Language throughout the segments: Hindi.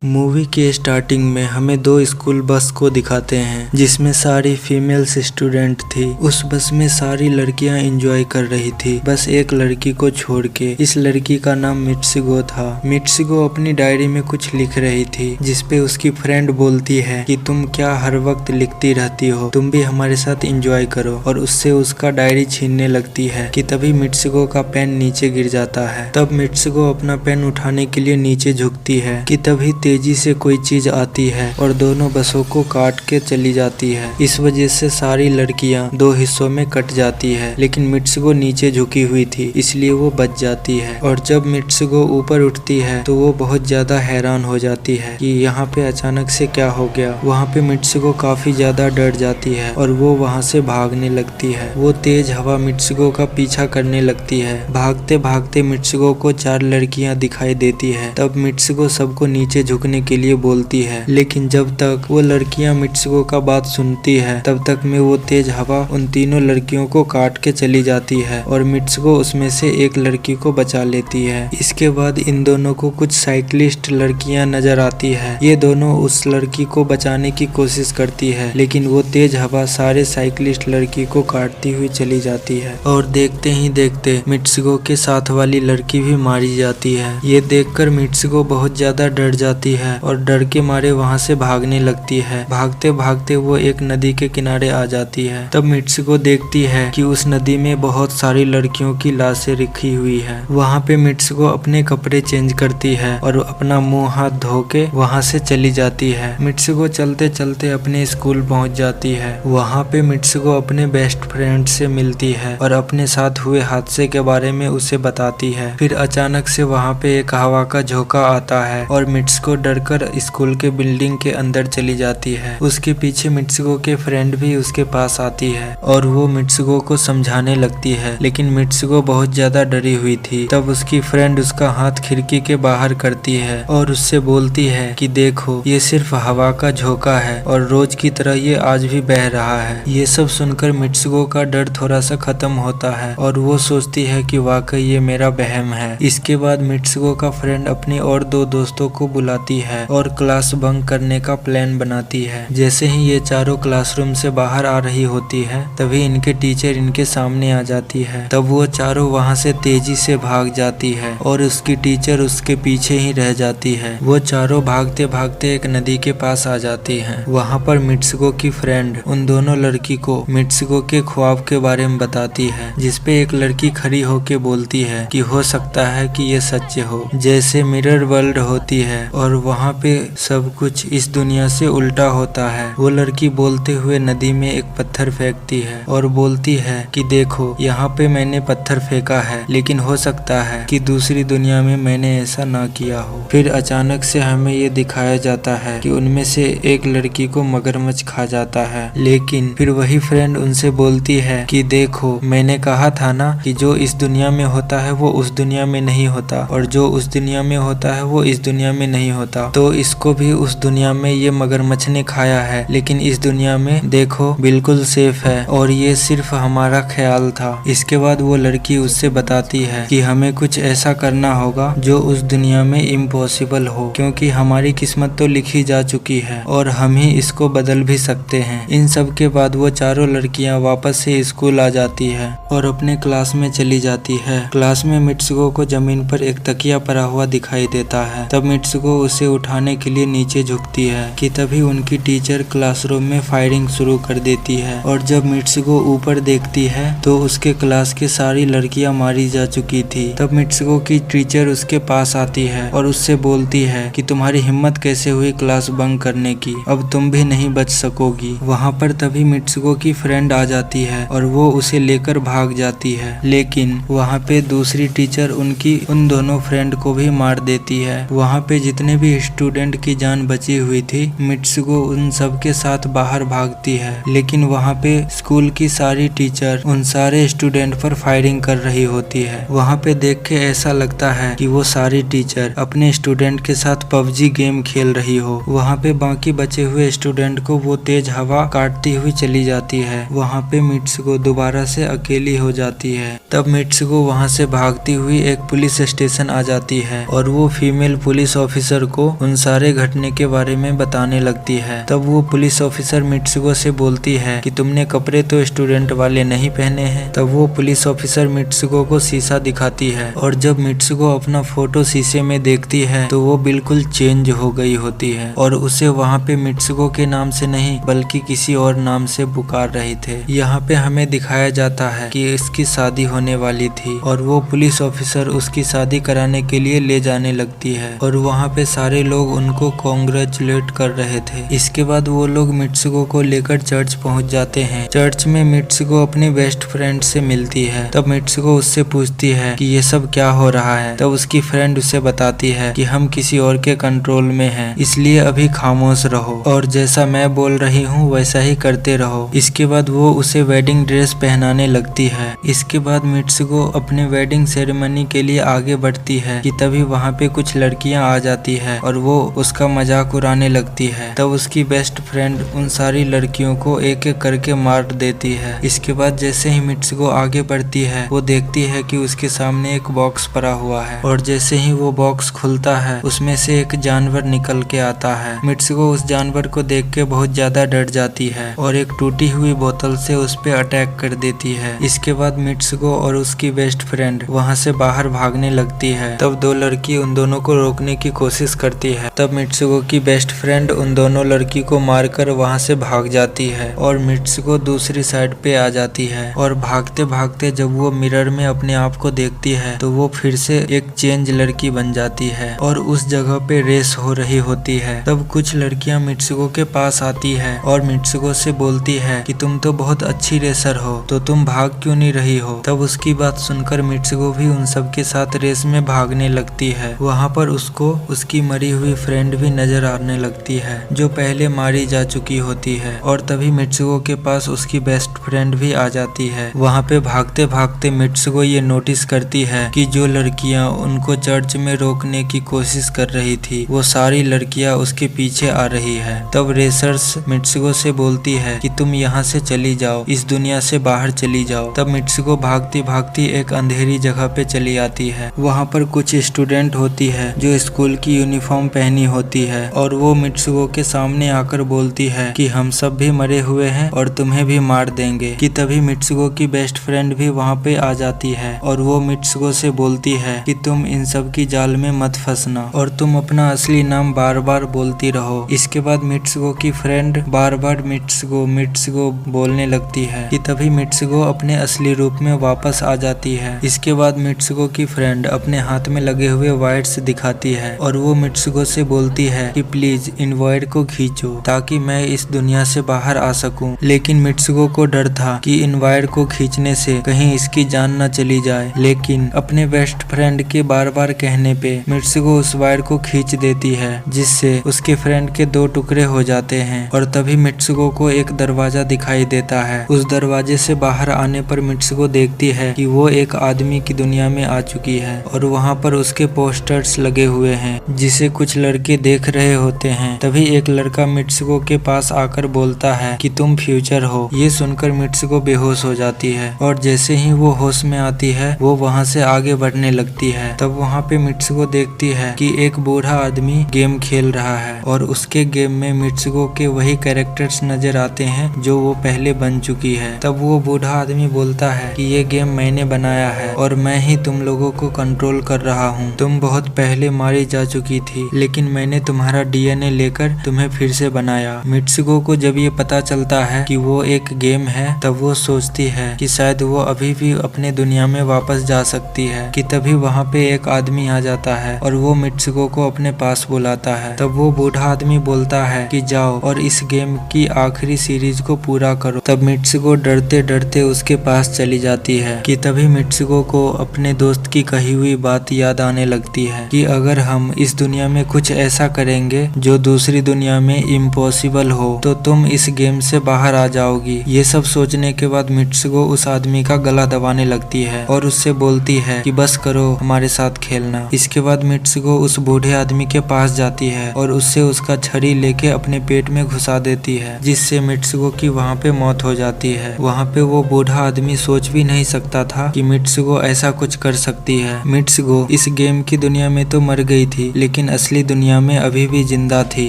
मूवी के स्टार्टिंग में हमें दो स्कूल बस को दिखाते हैं जिसमें सारी फीमेल्स स्टूडेंट थी। उस बस में सारी लड़कियां एंजॉय कर रही थी, बस एक लड़की को छोड़ के। इस लड़की का नाम मित्सुको था। मित्सुको अपनी डायरी में कुछ लिख रही थी जिसपे उसकी फ्रेंड बोलती है कि तुम क्या हर वक्त लिखती रहती हो, तुम भी हमारे साथ एंजॉय करो, और उससे उसका डायरी छीनने लगती है कि तभी मित्सुको का पेन नीचे गिर जाता है। तब मित्सुको अपना पेन उठाने के लिए नीचे झुकती है कि तभी तेजी से कोई चीज आती है और दोनों बसों को काट के चली जाती है। इस वजह से सारी लड़कियां दो हिस्सों में कट जाती है, लेकिन मित्सुको नीचे झुकी हुई थी इसलिए वो बच जाती है। और जब मित्सुको ऊपर उठती है तो वो बहुत ज्यादा हैरान हो जाती है कि यहाँ पे अचानक से क्या हो गया। वहाँ पे मित्सुको काफी ज्यादा डर जाती है और वो वहाँ से भागने लगती है। वो तेज हवा मित्सुको का पीछा करने लगती है। भागते भागते मित्सुको को चार लड़कियां दिखाई देती है। तब मित्सुको सबको नीचे झुकने के लिए बोलती है, लेकिन जब तक वो लड़कियां मित्सुको का बात सुनती है तब तक में वो तेज हवा उन तीनों लड़कियों को काट के चली जाती है और मित्सुको उसमें से एक लड़की को बचा लेती है। इसके बाद इन दोनों को कुछ साइकिलिस्ट लड़कियां नजर आती है। ये दोनों उस लड़की को बचाने की कोशिश करती है, लेकिन वो तेज हवा सारे साइकिलिस्ट लड़की को काटती हुई चली जाती है और देखते ही देखते मित्सुको के साथ वाली लड़की भी मारी जाती है। ये देखकर मित्सुको बहुत ज्यादा डर जाती है और डर के मारे वहाँ से भागने लगती है। भागते भागते वो एक नदी के किनारे आ जाती है। तब मित्सुको देखती है कि उस नदी में बहुत सारी लड़कियों की लाशें रखी हुई है। वहाँ पे मित्सुको अपने कपड़े चेंज करती है और अपना मुंह हाथ धो के वहाँ से चली जाती है। मित्सुको चलते चलते अपने स्कूल पहुँच जाती है। वहाँ पे मित्सुको अपने बेस्ट फ्रेंड से मिलती है और अपने साथ हुए हादसे के बारे में उसे बताती है। फिर अचानक से वहाँ पे एक हवा का झोंका आता है और मित्सुको डरकर स्कूल के बिल्डिंग के अंदर चली जाती है। उसके पीछे मित्सुको के फ्रेंड भी उसके पास आती है और वो मित्सुको को समझाने लगती है, लेकिन मित्सुको बहुत ज्यादा डरी हुई थी। तब उसकी फ्रेंड उसका हाथ खिड़की के बाहर करती है और उससे बोलती है कि देखो, ये सिर्फ हवा का झोंका है और रोज की तरह ये आज भी बह रहा है। ये सब सुनकर मित्सुको का डर थोड़ा सा खत्म होता है और वो सोचती है कि वाकई ये मेरा वहम है। इसके बाद मित्सुको का फ्रेंड अपने और दो दोस्तों को बुलाती है और क्लास बंक करने का प्लान बनाती है। जैसे ही ये चारों क्लासरूम से बाहर आ रही होती है तभी इनके टीचर इनके सामने आ जाती है। तब वो चारों वहाँ से तेजी से भाग जाती है और उसकी टीचर उसके पीछे ही रह जाती है। वो चारों भागते भागते एक नदी के पास आ जाती है। वहाँ पर मित्सुको की फ्रेंड उन दोनों लड़की को मित्सुको के ख्वाब के बारे में बताती है, जिसपे एक लड़की खड़ी होके बोलती है कि हो सकता है कि ये सच हो, जैसे मिरर वर्ल्ड होती है और वहाँ पे सब कुछ इस दुनिया से उल्टा होता है। वो लड़की बोलते हुए नदी में एक पत्थर फेंकती है और बोलती है कि देखो, यहाँ पे मैंने पत्थर फेंका है, लेकिन हो सकता है कि दूसरी दुनिया में मैंने ऐसा ना किया हो। फिर अचानक से हमें ये दिखाया जाता है कि उनमें से एक लड़की को मगरमच्छ खा जाता है, लेकिन फिर वही फ्रेंड उनसे बोलती है कि देखो, मैंने कहा था ना कि जो इस दुनिया में होता है वो उस दुनिया में नहीं होता और जो उस दुनिया में होता है वो इस दुनिया में नहीं होता। तो इसको भी उस दुनिया में ये मगरमच्छ ने खाया है, लेकिन इस दुनिया में देखो बिल्कुल सेफ है और ये सिर्फ हमारा ख्याल था। इसके बाद वो लड़की उससे बताती है कि हमें कुछ ऐसा करना होगा जो उस दुनिया में इम्पॉसिबल हो, क्योंकि हमारी किस्मत तो लिखी जा चुकी है और हम ही इसको बदल भी सकते हैं। इन सब के बाद वो चारों लड़कियां वापस से स्कूल आ जाती है और अपने क्लास में चली जाती है। क्लास में मित्सुको को जमीन पर एक तकिया पड़ा हुआ दिखाई देता है। तब मित्सुको उसे उठाने के लिए नीचे झुकती है कि तभी उनकी टीचर क्लासरूम में फायरिंग शुरू कर देती है और जब मित्सुको ऊपर देखती है तो उसके क्लास की सारी लड़कियां मारी जा चुकी थी। तब मित्सुको की टीचर उसके पास आती है और उससे बोलती है कि तुम्हारी हिम्मत कैसे हुई क्लास बंक करने की, अब तुम भी नहीं बच सकोगी। वहाँ पर तभी मित्सुको की फ्रेंड आ जाती है और वो उसे लेकर भाग जाती है, लेकिन वहाँ पे दूसरी टीचर उन दोनों फ्रेंड को भी मार देती है। वहाँ पे जितने भी स्टूडेंट की जान बची हुई थी, मित्सुको उन सब के साथ बाहर भागती है, लेकिन वहाँ पे स्कूल की सारी टीचर उन सारे स्टूडेंट पर फायरिंग कर रही होती है। वहाँ पे देख के ऐसा लगता है कि वो सारी टीचर अपने स्टूडेंट के साथ पबजी गेम खेल रही हो। वहाँ पे बाकी बचे हुए स्टूडेंट को वो तेज हवा काटती हुई चली जाती है। वहाँ पे मित्सुको दोबारा से अकेली हो जाती है। तब मित्सुको वहाँ से भागती हुई एक पुलिस स्टेशन आ जाती है और वो फीमेल पुलिस ऑफिसर को उन सारे घटने के बारे में बताने लगती है। तब वो पुलिस ऑफिसर मित्सुको से बोलती है कि तुमने कपड़े तो स्टूडेंट वाले नहीं पहने हैं। तब वो पुलिस ऑफिसर मित्सुको को शीशा दिखाती है और जब मित्सुको अपना फोटो शीशे में देखती है तो वो बिल्कुल चेंज हो गई होती है और उसे वहाँ पे मित्सुको के नाम से नहीं बल्कि किसी और नाम से पुकार रहे थे। यहाँ पे हमें दिखाया जाता है कि इसकी शादी होने वाली थी और वो पुलिस ऑफिसर उसकी शादी कराने के लिए ले जाने लगती है और वहाँ पे सारे लोग उनको कॉन्ग्रेचुलेट कर रहे थे। इसके बाद वो लोग मित्सुको को लेकर चर्च पहुँच जाते हैं। चर्च में मित्सुको अपने बेस्ट फ्रेंड से मिलती है। तब मित्सुको उससे पूछती है कि ये सब क्या हो रहा है। तब उसकी फ्रेंड उसे बताती है कि हम किसी और के कंट्रोल में हैं, इसलिए अभी खामोश रहो और जैसा मैं बोल रही हूँ वैसा ही करते रहो। इसके बाद वो उसे वेडिंग ड्रेस पहनाने लगती है। इसके बाद मित्सुको अपने वेडिंग सेरेमनी के लिए आगे बढ़ती है कि तभी वहाँ पे कुछ लड़कियाँ आ जाती है और वो उसका मजाक उड़ाने लगती है। तब उसकी बेस्ट फ्रेंड उन सारी लड़कियों को एक एक करके मार देती है। इसके बाद जैसे ही मित्सुको आगे बढ़ती है वो देखती है कि उसके सामने एक बॉक्स पड़ा हुआ है और जैसे ही वो बॉक्स खुलता है उसमें से एक जानवर निकल के आता है। मित्सुको उस जानवर को देख के बहुत ज्यादा डर जाती है और एक टूटी हुई बोतल से उस पे अटैक कर देती है। इसके बाद मित्सुको और उसकी बेस्ट फ्रेंड वहाँ से बाहर भागने लगती है। तब दो लड़की उन दोनों को रोकने की कोशिश करती है। तब मित्सुको की बेस्ट फ्रेंड उन दोनों लड़की को मारकर वहाँ से भाग जाती है और मित्सुको दूसरी साइड पे आ जाती है और भागते भागते जब वो मिरर में अपने आप को देखती है तो वो फिर से एक चेंज लड़की बन जाती है और उस जगह पे रेस हो रही होती है। तब कुछ लड़कियां मित्सुको के पास आती है और मित्सुको से बोलती है कि तुम तो बहुत अच्छी रेसर हो, तो तुम भाग क्यों नहीं रही हो। तब उसकी बात सुनकर मित्सुको भी उन सब के साथ रेस में भागने लगती है। वहाँ पर उसको उसकी मरी हुई फ्रेंड भी नजर आने लगती है जो पहले मारी जा चुकी होती है और तभी मित्सुको के पास उसकी बेस्ट फ्रेंड भी आ जाती है। वहाँ पे भागते भागते मित्सुको ये नोटिस करती है कि जो लड़कियां उनको चर्च में रोकने की कोशिश कर रही थी वो सारी लड़कियां उसके पीछे आ रही है। तब रेसर्स मित्सुको से बोलती है कि तुम यहाँ से चली जाओ, इस दुनिया से बाहर चली जाओ। तब मित्सुको भागती भागती एक अंधेरी जगह पे चली आती है। वहाँ पर कुछ स्टूडेंट होती है जो स्कूल की यूनिफॉर्म पहनी होती है और वो मित्सुको के सामने आकर बोलती है कि हम सब भी मरे हुए हैं और तुम्हें भी मार देंगे। कि तभी मित्सुको की बेस्ट फ्रेंड भी वहाँ पे आ जाती है और वो मित्सुको से बोलती है कि तुम इन सब की जाल में मत फंसना और तुम अपना असली नाम बार बार बोलती रहो। इसके बाद मित्सुको की फ्रेंड बार बार मित्सुको मित्सुको बोलने लगती है कि तभी मित्सुको अपने असली रूप में वापस आ जाती है। इसके बाद मित्सुको की फ्रेंड अपने हाथ में लगे हुए वायर्स दिखाती है और वो मित्सुको से बोलती है कि प्लीज इन वायर को खींचो ताकि मैं इस दुनिया से बाहर आ सकूं। लेकिन मित्सुको को डर था कि इन वायर को खींचने से कहीं इसकी जान न चली जाए, लेकिन अपने बेस्ट फ्रेंड के बार बार कहने पे मित्सुको उस वायर को खींच देती है जिससे उसके फ्रेंड के दो टुकड़े हो जाते हैं। और तभी मित्सुको को एक दरवाजा दिखाई देता है। उस दरवाजे से बाहर आने पर मित्सुको देखती है कि वो एक आदमी की दुनिया में आ चुकी है और वहाँ पर उसके पोस्टर्स लगे हुए हैं जिसे कुछ लड़के देख रहे होते हैं। तभी एक लड़का मित्सुको के पास आकर बोलता है कि तुम फ्यूचर हो। ये सुनकर मित्सुको बेहोश हो जाती है और जैसे ही वो होश में आती है वो वहाँ से आगे बढ़ने लगती है। तब वहाँ पे मित्सुको देखती है कि एक बूढ़ा आदमी गेम खेल रहा है और उसके गेम में मित्सुको के वही कैरेक्टर्स नजर आते हैं जो वो पहले बन चुकी है। तब वो बूढ़ा आदमी बोलता है कि ये गेम मैंने बनाया है और मैं ही तुम लोगों को कंट्रोल कर रहा हूँ। तुम बहुत पहले मारी जा चुकी थी लेकिन मैंने तुम्हारा डीएनए लेकर तुम्हें फिर से बनाया। मित्सुको को जब ये पता चलता है कि वो एक गेम है तब वो सोचती है कि शायद वो अभी भी अपने दुनिया में वापस जा सकती है। कि तभी वहाँ पे एक आदमी आ जाता है और वो मित्सुको को अपने पास बुलाता है। तब वो बूढ़ा आदमी बोलता है कि जाओ और इस गेम की आखिरी सीरीज को पूरा करो। तब मित्सुको डरते डरते उसके पास चली जाती है। कि तभी मित्सुको को अपने दोस्त की कही हुई बात याद आने लगती है कि अगर हम इस दुनिया में कुछ ऐसा करेंगे जो दूसरी दुनिया में इम्पॉसिबल हो तो तुम इस गेम से बाहर आ जाओगी। ये सब सोचने के बाद मित्सुको उस आदमी का गला दबाने लगती है और उससे बोलती है कि बस करो हमारे साथ खेलना। इसके बाद मित्सुको उस बूढ़े आदमी के पास जाती है और उससे उसका छड़ी लेके अपने पेट में घुसा देती है जिससे मित्सुको की वहाँ पे मौत हो जाती है। वहाँ पे वो बूढ़ा आदमी सोच भी नहीं सकता था कि मित्सुको ऐसा कुछ कर सकती है। मित्सुको इस गेम की दुनिया में तो मर गई थी लेकिन लेकिन असली दुनिया में अभी भी जिंदा थी।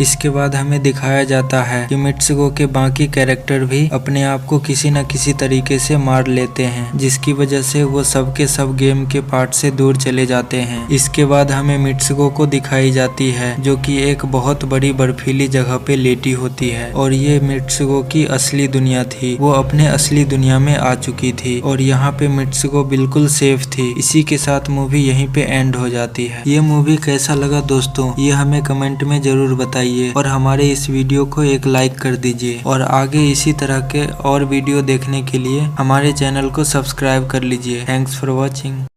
इसके बाद हमें दिखाया जाता है कि मित्सुको के बाकी कैरेक्टर भी अपने आप को किसी न किसी तरीके से मार लेते हैं, जिसकी वजह से वो सब के सब गेम के पार्ट से दूर चले जाते हैं। इसके बाद हमें मित्सुको को दिखाई जाती है जो कि एक बहुत बड़ी बर्फीली जगह पे लेटी होती है और ये मित्सुको की असली दुनिया थी। वो अपने असली दुनिया में आ चुकी थी और यहाँ पे मित्सुको बिल्कुल सेफ थी। इसी के साथ मूवी यहीं पे एंड हो जाती है। ये मूवी कैसा लगा दोस्तों, ये हमें कमेंट में जरूर बताइए और हमारे इस वीडियो को एक लाइक कर दीजिए और आगे इसी तरह के और वीडियो देखने के लिए हमारे चैनल को सब्सक्राइब कर लीजिए। Thanks for watching.